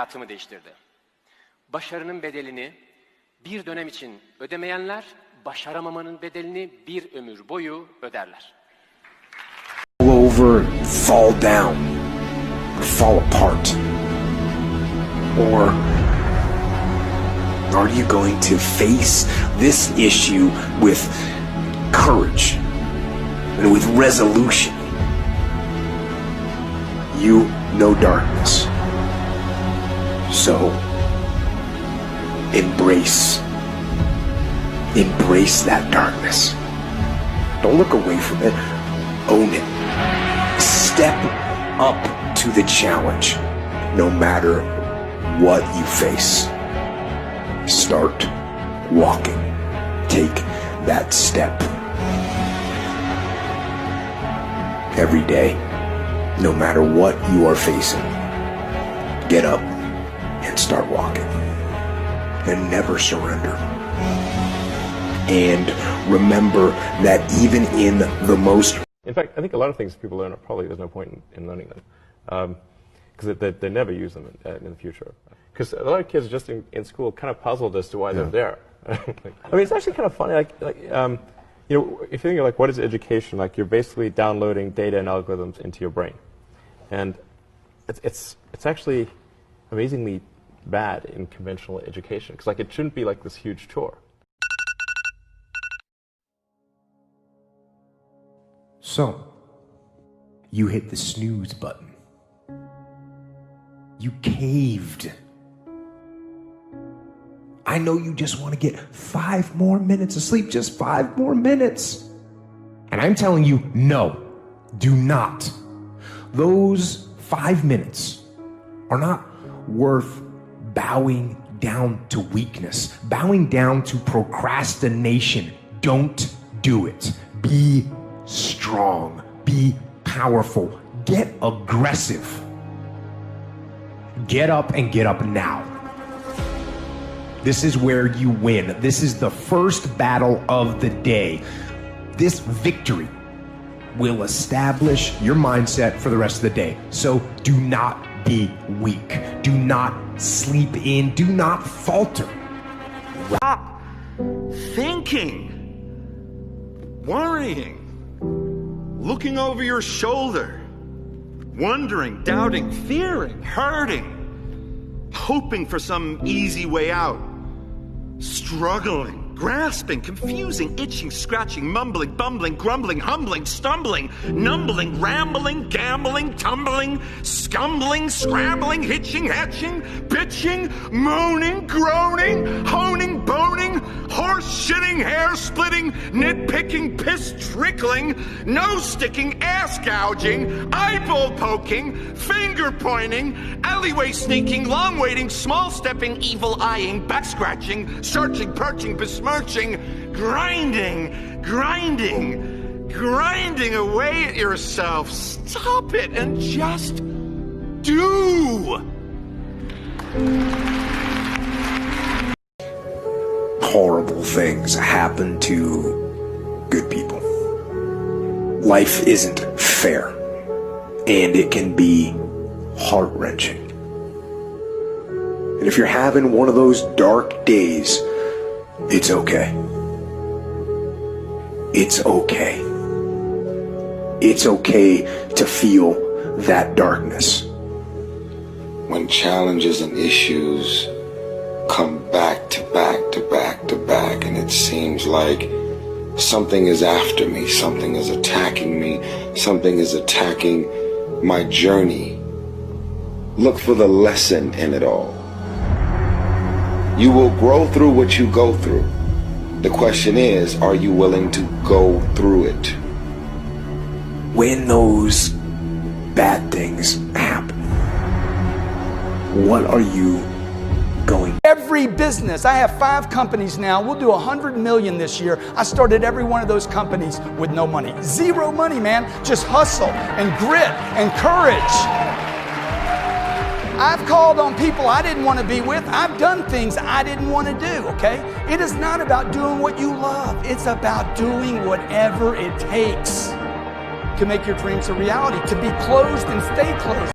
hayatımı değiştirdi. Başarının bedelini bir dönem için ödemeyenler, başaramamanın bedelini bir ömür boyu öderler. Over, fall down, fall apart? Or are you going to face this issue with courage and with resolution? You know darkness, so embrace that darkness. Don't look away from it, own it. Step up to the challenge, no matter what you face. Start walking. Take that step. Every day, no matter what you are facing, get up and start walking. And never surrender. And remember that even in the most... In fact, I think a lot of things people learn, probably there's no point in learning them. Because they never use them in the future. Because a lot of kids just in school kind of puzzled as to why they're there. I mean, it's actually kind of funny. You know, if you think of like what is education, like you're basically downloading data and algorithms into your brain, and it's actually amazingly bad in conventional education because like it shouldn't be like this huge chore. So, you hit the snooze button. You caved. I know you just want to get 5 more minutes of sleep, just 5 more minutes. And I'm telling you, no, do not. Those 5 minutes are not worth bowing down to weakness, bowing down to procrastination. Don't do it. Be strong. Be powerful. Get aggressive. Get up and get up now. This is where you win. This is the first battle of the day. This victory will establish your mindset for the rest of the day. So do not be weak. Do not sleep in. Do not falter. Stop thinking, worrying, looking over your shoulder, wondering, doubting, fearing, hurting, hoping for some easy way out, struggling, grasping, confusing, itching, scratching, mumbling, bumbling, grumbling, humbling, stumbling, numbling, rambling, gambling, tumbling, scumbling, scrambling, hitching, hatching, bitching, moaning, groaning, honing, boning, horse shitting, hair splitting, nitpicking, piss trickling, nose sticking, ass gouging, eyeball poking, finger pointing, alleyway sneaking, long waiting, small stepping, evil eyeing, back scratching, searching, perching, besmirching, grinding, grinding away at yourself. Stop it and just do. Horrible things happen to good people. Life isn't fair, and it can be heart-wrenching. And if you're having one of those dark days, it's okay. It's okay. It's okay to feel that darkness. When challenges and issues come back to back to back to back, and it seems like something is after me, something is attacking me, something is attacking my journey, look for the lesson in it all. You will grow through what you go through. The question is, are you willing to go through it? When those bad things happen, what are you going? Every business, I have 5 companies now. We'll do 100 million this year. I started every one of those companies with no money. 0 money, man. Just hustle and grit and courage. I've called on people I didn't want to be with. I've done things I didn't want to do, okay? It is not about doing what you love. It's about doing whatever it takes to make your dreams a reality, to be closed and stay closed.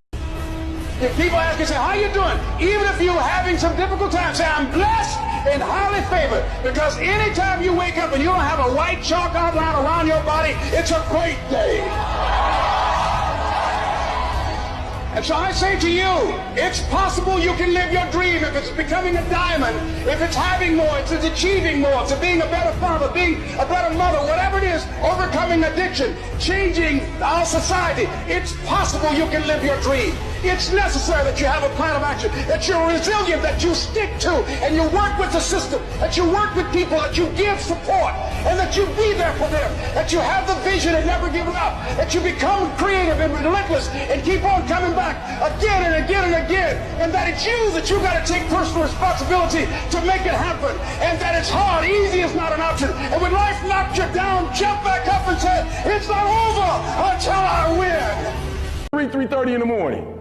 If people ask you, say, how you doing? Even if you're having some difficult times, say, I'm blessed and highly favored. Because anytime you wake up and you don't have a white chalk outline around your body, it's a great day. And so I say to you, it's possible you can live your dream if it's becoming a diamond, if it's having more, if it's achieving more, if it's being a better father, being a better mother, whatever it is, overcoming addiction, changing our society. It's possible you can live your dream. It's necessary that you have a plan of action, that you're resilient, that you stick to, and you work with the system, that you work with people, that you give support, and that you be there for them, that you have the vision and never give it up, that you become creative and relentless and keep on coming back again and again and again, and that it's you that you got to take personal responsibility to make it happen, and that it's hard, easy is not an option, and when life knocks you down, jump back up and say, it's not over until I win. 3:30 in the morning.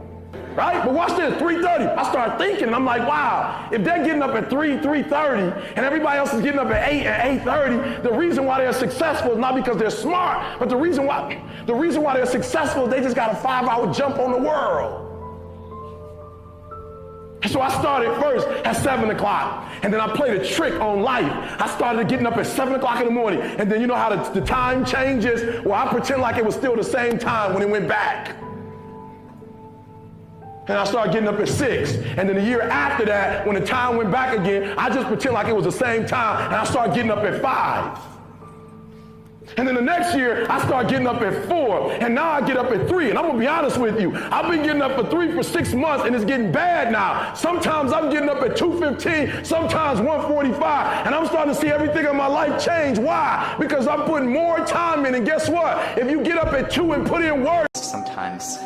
Right? But watch this, 3:30. I start thinking, and I'm like, wow, if they're getting up at 3:30, and everybody else is getting up at 8 and 8:30, the reason why they're successful is not because they're smart, but the reason why they're successful is they just got a 5-hour jump on the world. And so I started first at 7 o'clock, and then I played a trick on life. I started getting up at 7 o'clock in the morning, and then you know how the time changes? Well, I pretend like it was still the same time when it went back. And I started getting up at 6. And then the year after that, when the time went back again, I just pretend like it was the same time, and I started getting up at 5. And then the next year, I started getting up at 4, and now I get up at 3. And I'm gonna be honest with you, I've been getting up at 3 for 6 months, and it's getting bad now. Sometimes I'm getting up at 2:15, sometimes 1:45, and I'm starting to see everything in my life change. Why? Because I'm putting more time in, and guess what? If you get up at 2 and put in work, sometimes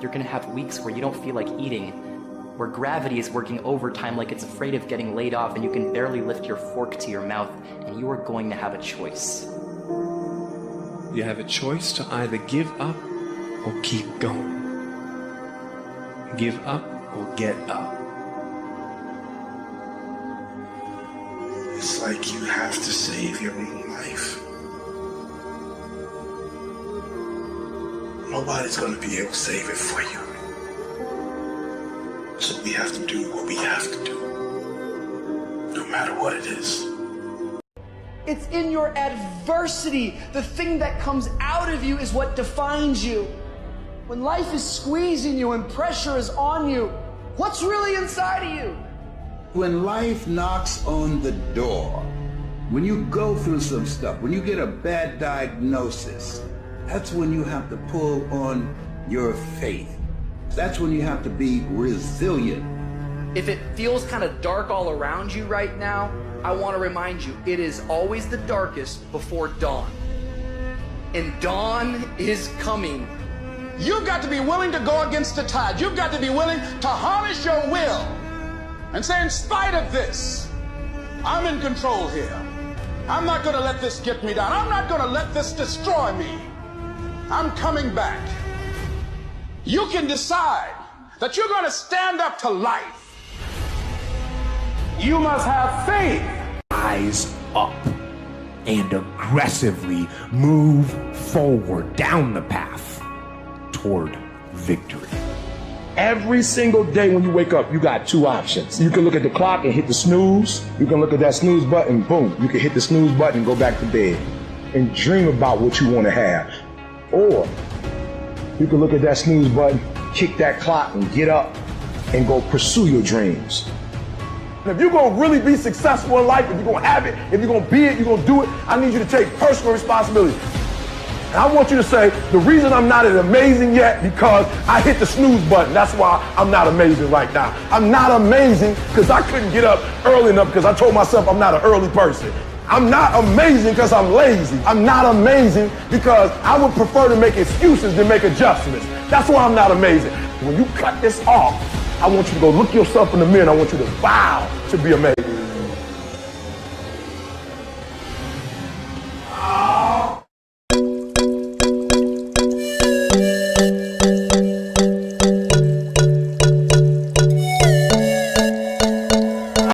you're gonna have weeks where you don't feel like eating, where gravity is working overtime like it's afraid of getting laid off and you can barely lift your fork to your mouth, and you are going to have a choice. You have a choice to either give up or keep going. Give up or get up. It's like you have to save your own life. Nobody's going to be able to save it for you. So we have to do what we have to do, no matter what it is. It's in your adversity. The thing that comes out of you is what defines you. When life is squeezing you and pressure is on you, what's really inside of you? When life knocks on the door, when you go through some stuff, when you get a bad diagnosis, that's when you have to pull on your faith. That's when you have to be resilient. If it feels kind of dark all around you right now, I want to remind you, it is always the darkest before dawn. And dawn is coming. You've got to be willing to go against the tide. You've got to be willing to harness your will and say, in spite of this, I'm in control here. I'm not going to let this get me down. I'm not going to let this destroy me. I'm coming back. You can decide that you're going to stand up to life. You must have faith. Rise up and aggressively move forward down the path toward victory. every single day when you wake up, you got two options. You can look at the clock and hit the snooze. You can look at that snooze button, boom. You can hit the snooze button and go back to bed and dream about what you want to have. Or you can look at that snooze button, kick that clock and get up and go pursue your dreams. And if you're going to really be successful in life, if you're going to have it, if you're going to be it, you're going to do it, I need you to take personal responsibility. And I want you to say, the reason I'm not as amazing yet because I hit the snooze button. That's why I'm not amazing right now. I'm not amazing because I couldn't get up early enough because I told myself I'm not an early person. I'm not amazing because I'm lazy. I'm not amazing because I would prefer to make excuses than make adjustments. That's why I'm not amazing. When you cut this off, I want you to go look yourself in the mirror and I want you to vow to be amazing.